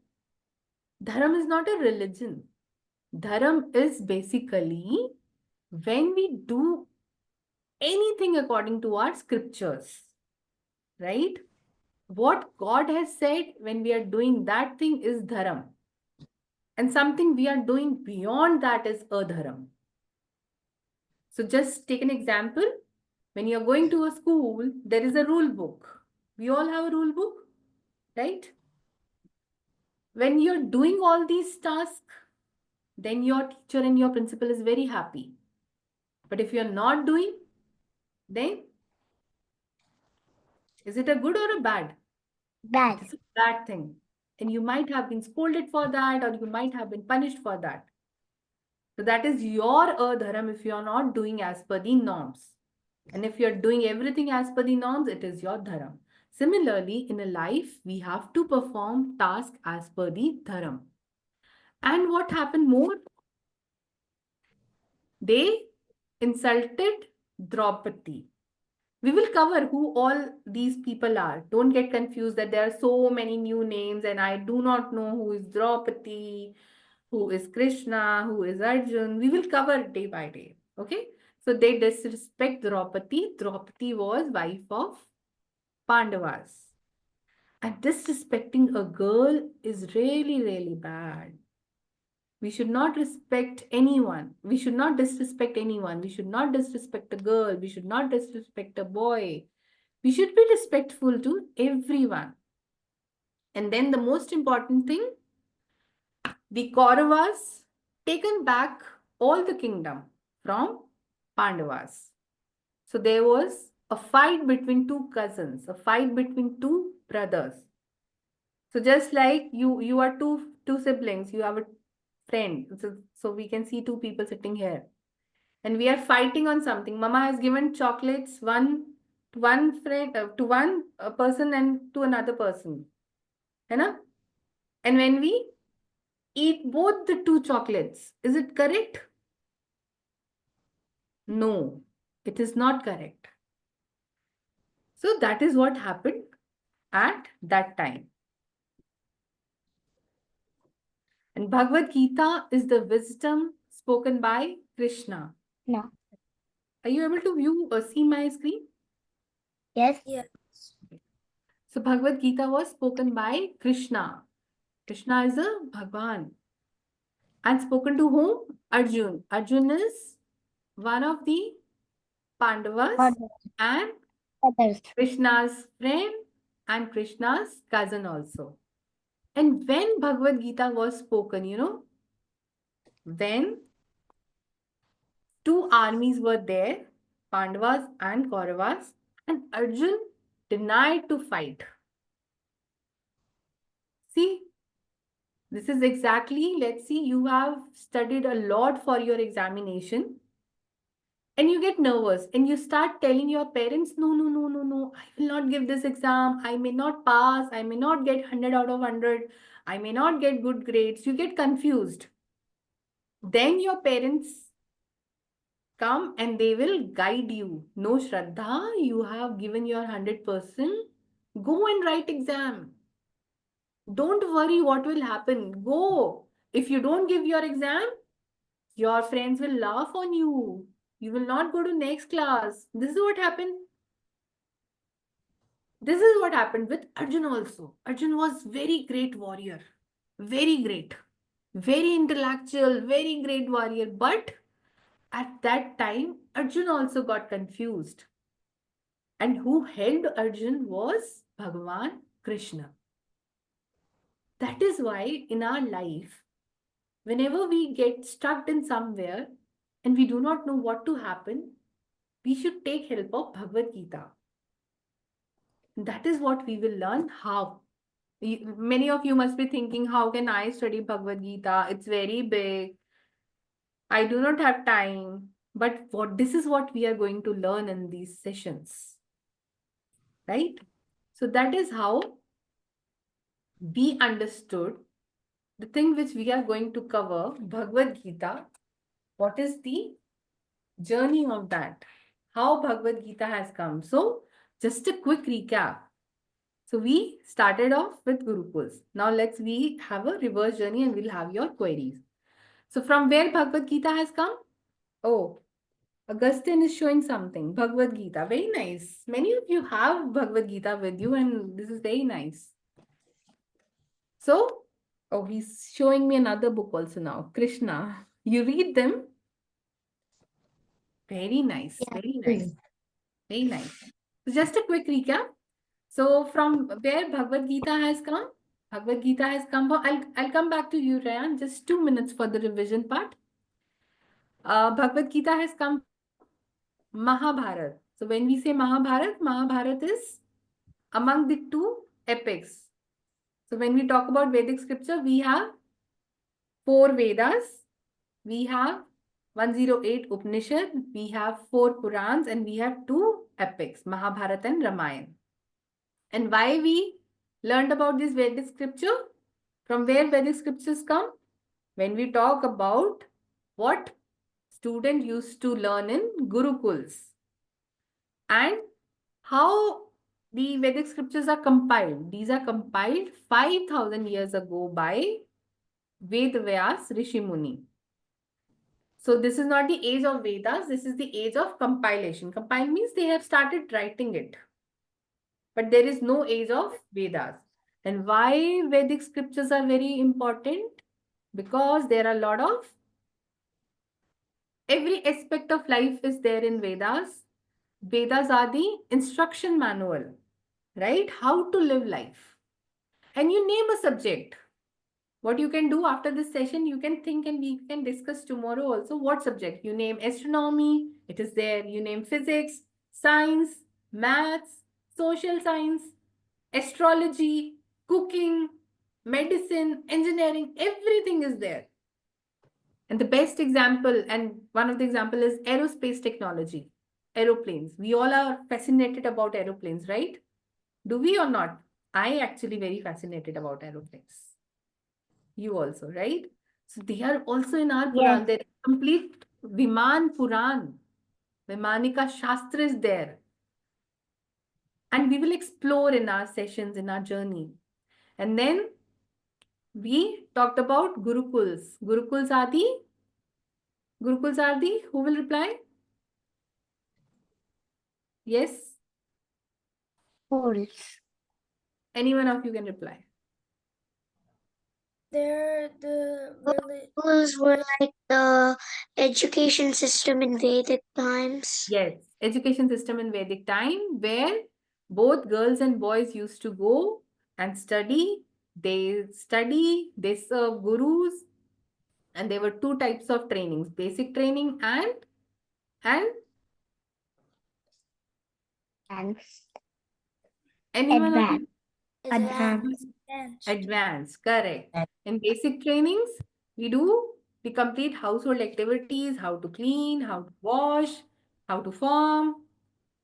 Dharam is not a religion. Dharam is basically when we do anything according to our scriptures, right? What God has said, when we are doing that thing is Dharam. And something we are doing beyond that is Adharam. So just take an example. When you are going to a school, there is a rule book. We all have a rule book, right? When you're doing all these tasks, then your teacher and your principal is very happy. But if you're not doing, then is it a good or a bad? Bad. It's a bad thing. And you might have been scolded for that, or you might have been punished for that. So that is your adharam if you're not doing as per the norms. And if you're doing everything as per the norms, it is your dharam. Similarly, in a life, we have to perform tasks as per the dharam. And what happened more? They insulted Draupadi. We will cover who all these people are. Don't get confused that there are so many new names and I do not know who is Draupadi, who is Krishna, who is Arjun. We will cover day by day. Okay? So they disrespect Draupadi. Draupadi was wife of Pandavas. And disrespecting a girl is really, really bad. We should not respect anyone. We should not disrespect anyone. We should not disrespect a girl. We should not disrespect a boy. We should be respectful to everyone. And then the most important thing, the Kauravas taken back all the kingdom from Pandavas. So there was a fight between two cousins, a fight between two brothers. So just like you are two siblings, you have a friend. So we can see two people sitting here. And we are fighting on something. Mama has given chocolates one friend to one person and to another person. Hai. And when we eat both the two chocolates, is it correct? No, it is not correct. So that is what happened at that time. And Bhagavad Gita is the wisdom spoken by Krishna. No. Are you able to view see my screen? Yes. Yeah. So Bhagavad Gita was spoken by Krishna. Krishna is a Bhagwan. And spoken to whom? Arjun. Arjun is one of the Pandavas and Others. Krishna's friend and Krishna's cousin also. And when Bhagavad Gita was spoken, when two armies were there, Pandavas and Kauravas, and Arjun denied to fight. See, this is exactly, let's see, you have studied a lot for your examination and you get nervous and you start telling your parents, no, no, no, no, no, I will not give this exam. I may not pass. I may not get 100 out of 100. I may not get good grades. You get confused. Then your parents come and they will guide you. No, Shraddha, you have given your 100%. Go and write exam. Don't worry what will happen. Go. If you don't give your exam, your friends will laugh on you. You will not go to next class. This is what happened. This is what happened with Arjun also. Arjun was very great warrior. Very great. Very intellectual, very great warrior. But at that time, Arjun also got confused. And who helped Arjun was Bhagavan Krishna. That is why in our life, whenever we get stuck in somewhere and we do not know what to happen, we should take help of Bhagavad Gita. That is what we will learn how. Many of you must be thinking, how can I study Bhagavad Gita? It's very big. I do not have time. But this is what we are going to learn in these sessions. Right? So that is how we understood the thing which we are going to cover, Bhagavad Gita. What is the journey of that? How Bhagavad Gita has come. So just a quick recap. So we started off with Gurukuls. Now we have a reverse journey and we'll have your queries. So from where Bhagavad Gita has come? Oh, Augustine is showing something. Bhagavad Gita. Very nice. Many of you have Bhagavad Gita with you and this is very nice. So, oh, he's showing me another book also now. Krishna. You read them? Very nice. Yeah. Very nice. Very nice. So just a quick recap. So from where Bhagavad Gita has come? Bhagavad Gita has come. I'll come back to you, Rayan. Just 2 minutes for the revision part. Bhagavad Gita has come Mahabharat. So when we say Mahabharat, Mahabharat is among the two epics. So when we talk about Vedic scripture, we have 4 Vedas, we have 108 Upanishad, we have 4 Purans, and we have 2 epics, Mahabharata and Ramayana. And why we learned about this Vedic scripture? From where Vedic scriptures come? When we talk about what student used to learn in Gurukuls and how the Vedic scriptures are compiled. These are compiled 5,000 years ago by Vedvyas Rishi Muni. So this is not the age of Vedas, this is the age of compilation. Compile means they have started writing it. But there is no age of Vedas. And why Vedic scriptures are very important? Because there are a lot of, every aspect of life is there in Vedas. Vedas are the instruction manual, right? How to live life. And you name a subject. What you can do after this session, you can think and we can discuss tomorrow also. What subject? You name astronomy, it is there. You name physics, science, maths, social science, astrology, cooking, medicine, engineering, everything is there. And the best example, and one of the example is aerospace technology, aeroplanes. We all are fascinated about aeroplanes, right? Do we or not? I actually very fascinated about aeroplanes. You also, right? So they are also in our Puran. There is complete Viman Puran. Vimanika Shastra is there. And we will explore in our sessions, in our journey. And then we talked about Gurukuls. Gurukuls are the, who will reply? Yes? Schools. Any one of you can reply. They're the Schools were like the education system in Vedic times. Yes, education system in Vedic time where both girls and boys used to go and study. They study, they serve gurus, and there were two types of trainings: basic training and Advanced. anyone of you? Advanced. Advanced, correct. In basic trainings, we complete household activities, how to clean, how to wash, how to farm,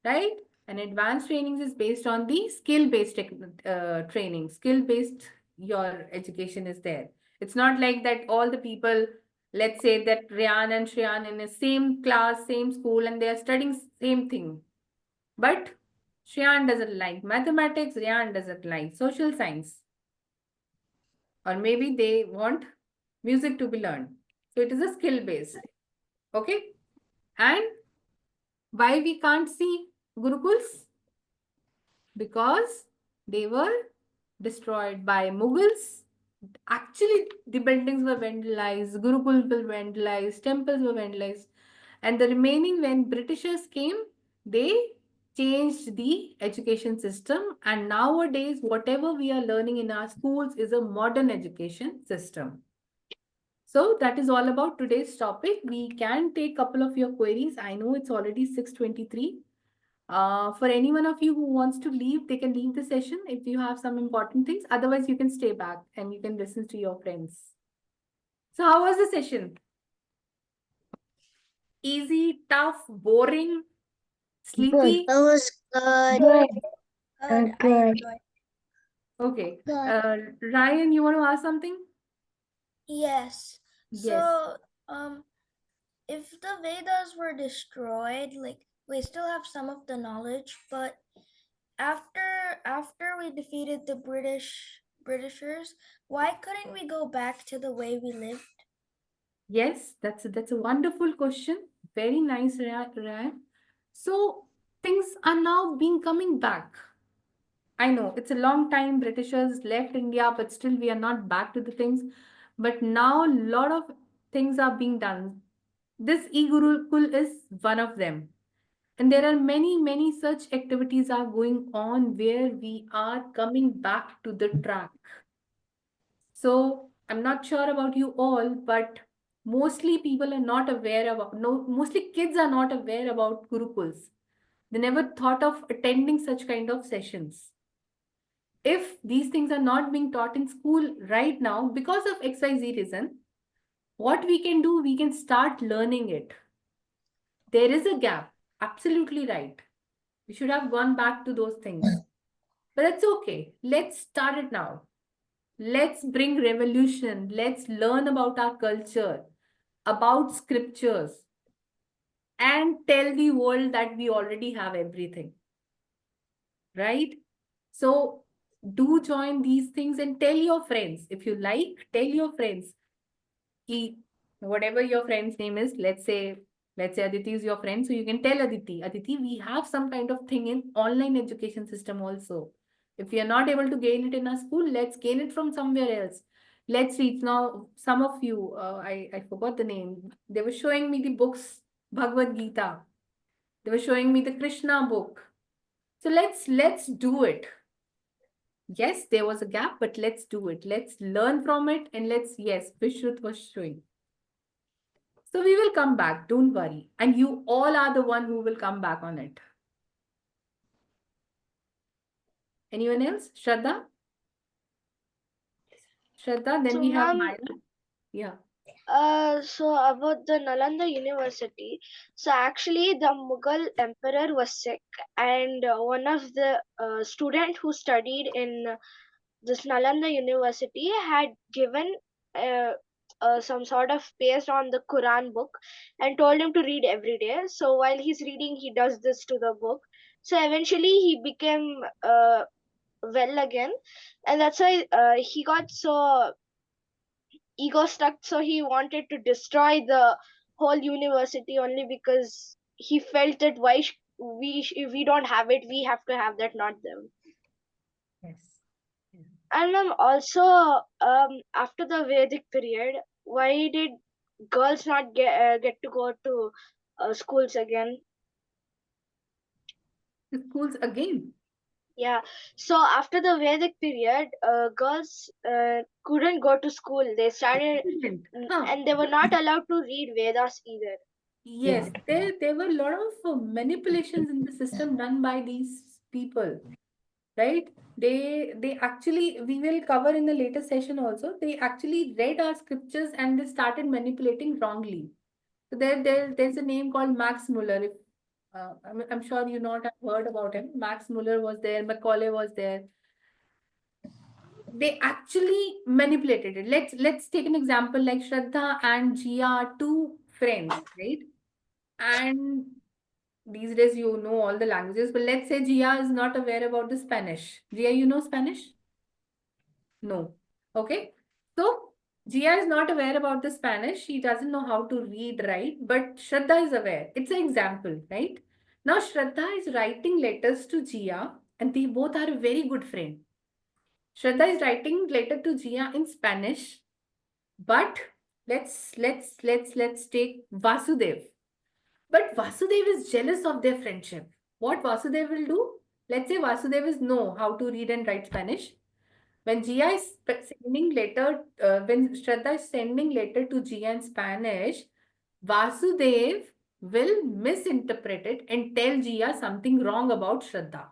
right? And advanced trainings is based on the skill-based training. Skill-based, your education is there. It's not like that all the people, let's say that Ryan and Shreyan in the same class, same school, and they are studying same thing. But Shreyan doesn't like mathematics, Ryan doesn't like social science. Or maybe they want music to be learned. So it is a skill-based. Okay? And why we can't see Gurukuls? Because they were destroyed by Mughals. Actually, the buildings were vandalized, Gurukuls were vandalized, temples were vandalized. And the remaining, when Britishers came, they changed the education system. And nowadays, whatever we are learning in our schools is a modern education system. So that is all about today's topic. We can take a couple of your queries. I know it's already 6:23. For any one of you who wants to leave, they can leave the session if you have some important things. Otherwise, you can stay back and you can listen to your friends. So how was the session? Easy, tough, boring, sleepy? It was good. Good. I enjoyed. Okay. Good. Ryan, you want to ask something? Yes. Yes. So, if the Vedas were destroyed, like we still have some of the knowledge, but after we defeated the Britishers, why couldn't we go back to the way we lived? Yes, that's a wonderful question. Very nice, Ryan. So things are now being coming back. I know it's a long time Britishers left India, but still we are not back to the things. But now a lot of things are being done. This E-Gurukul is one of them. And there are many, many such activities are going on where we are coming back to the track. So I'm not sure about you all, but mostly people are not aware about, no, mostly kids are not aware about Gurukuls. They never thought of attending such kind of sessions. If these things are not being taught in school right now because of XYZ reason, what we can do, we can start learning it. There is a gap. Absolutely right. We should have gone back to those things. But that's okay. Let's start it now. Let's bring revolution. Let's learn about our culture, about scriptures, and tell the world that we already have everything. Right? So do join these things and tell your friends. If you like, tell your friends. Whatever your friend's name is, let's say Aditi is your friend, so you can tell Aditi, we have some kind of thing in online education system also. If we are not able to gain it in our school, let's gain it from somewhere else. Let's reach now. Some of you, I forgot the name. They were showing me the books, Bhagavad Gita. They were showing me the Krishna book. So let's do it. Yes, there was a gap, but let's do it. Let's learn from it and yes, Vishruth was showing. So we will come back, don't worry. And you all are the one who will come back on it. Anyone else? Shraddha? Shraddha, then So, we have ma'am, Maya. Yeah. so about the Nalanda University, so actually the Mughal emperor was sick, and one of the student who studied in this Nalanda University had given some sort of paste on the Quran book and told him to read every day. So while he's reading, he does this to the book. So eventually he became well again, and that's why he got so ego stuck. So he wanted to destroy the whole university only because he felt that why if we don't have it, we have to have that, not them. Yes. Yes. And also, after the Vedic period, why did girls not get to go to schools again? The schools again. Yeah. So after the Vedic period, girls couldn't go to school. They started, Excellent. Huh. and they were not allowed to read Vedas either. Yes, there were a lot of manipulations in the system done by these people, right? They actually, we will cover in the later session also. They actually read our scriptures and they started manipulating wrongly. So there's a name called Max Muller. If I'm sure you not have heard about him. Max Muller was there. Macaulay was there. They actually manipulated it. Let's take an example like Shraddha and Jia are two friends, right? And these days you know all the languages, but let's say Jia is not aware about the Spanish. Jia, you know Spanish? No. Okay. So Jia is not aware about the Spanish. She doesn't know how to read, right? But Shraddha is aware. It's an example, right? Now Shraddha is writing letters to Jia, and they both are a very good friend. Shraddha is writing letter to Jia in Spanish, but let's take Vasudev. But Vasudev is jealous of their friendship. What Vasudev will do? Let's say Vasudev is know how to read and write Spanish. When Jia is sending letter, when Shraddha is sending letter to Jia in Spanish, Vasudev will misinterpret it and tell Jia something wrong about Shraddha.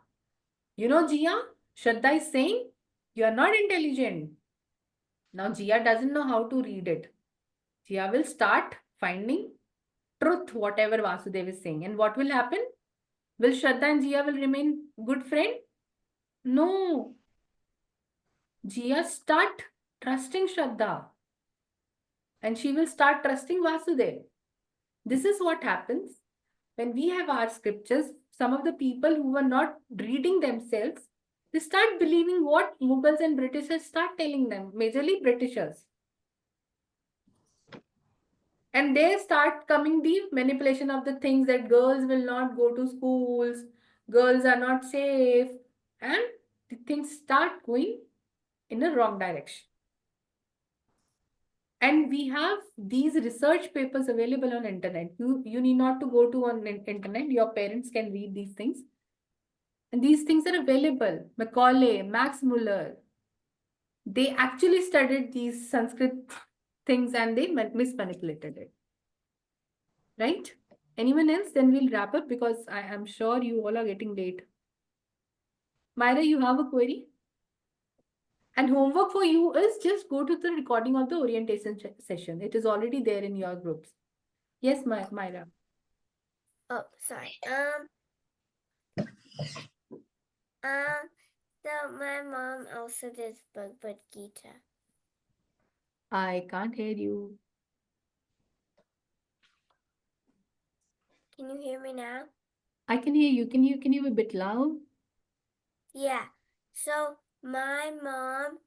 You know, Jia, Shraddha is saying, you are not intelligent. Now Jia doesn't know how to read it. Jia will start finding truth, whatever Vasudev is saying. And what will happen? Will Shraddha and Jia will remain good friend? No. Jia start trusting Shraddha. And she will start trusting Vasudev. This is what happens when we have our scriptures. Some of the people who were not reading themselves, they start believing what Mughals and Britishers start telling them, majorly Britishers. And they start coming the manipulation of the things that girls will not go to schools, girls are not safe, and the things start going in a wrong direction. And we have these research papers available on internet. You need not to go to on internet. Your parents can read these things. And these things are available. Macaulay, Max Muller, they actually studied these Sanskrit things and they mismanipulated it. Right? Anyone else? Then we'll wrap up because I am sure you all are getting late. Myra, you have a query? And homework for you is just go to the recording of the orientation session. It is already there in your groups. Yes, Myra. Oh, sorry. So my mom also does Bhagavad Gita. I can't hear you. Can you hear me now? I can hear you. Can you be a bit loud? Yeah. So my mom,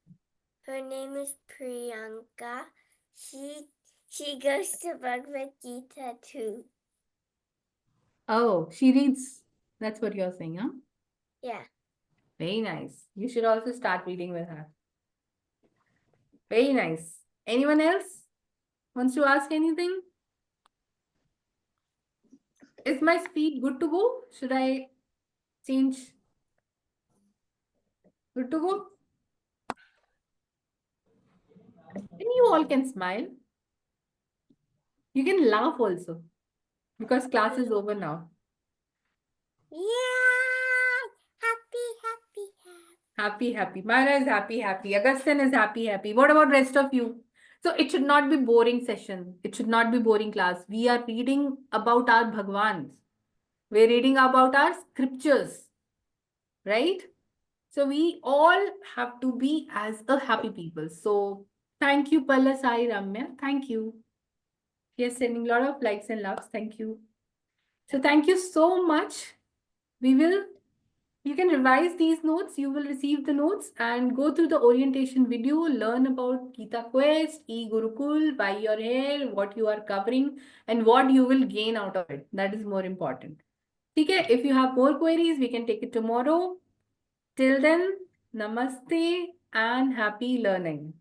her name is Priyanka. She goes to Bhagavad Gita too. Oh, she reads. That's what you're saying, huh? Yeah. Very nice. You should also start reading with her. Very nice. Anyone else wants to ask anything? Is my speed good to go? Should I change? Good to go? And you all can smile. You can laugh also because class is over now. Yeah. Happy. Happy, happy. Myra is happy, happy. Augustine is happy, happy. What about rest of you? So it should not be boring session. It should not be boring class. We are reading about our Bhagwans. We're reading about our scriptures, right? So we all have to be as a happy people. So thank you, Palla Sai Ramya. Thank you. Yes, sending a lot of likes and loves. Thank you. So thank you so much. You can revise these notes. You will receive the notes and go through the orientation video, learn about Gita Quest, E-Gurukul, buy your hair, what you are covering, and what you will gain out of it. That is more important. Okay, if you have more queries, we can take it tomorrow. Till then, namaste and happy learning.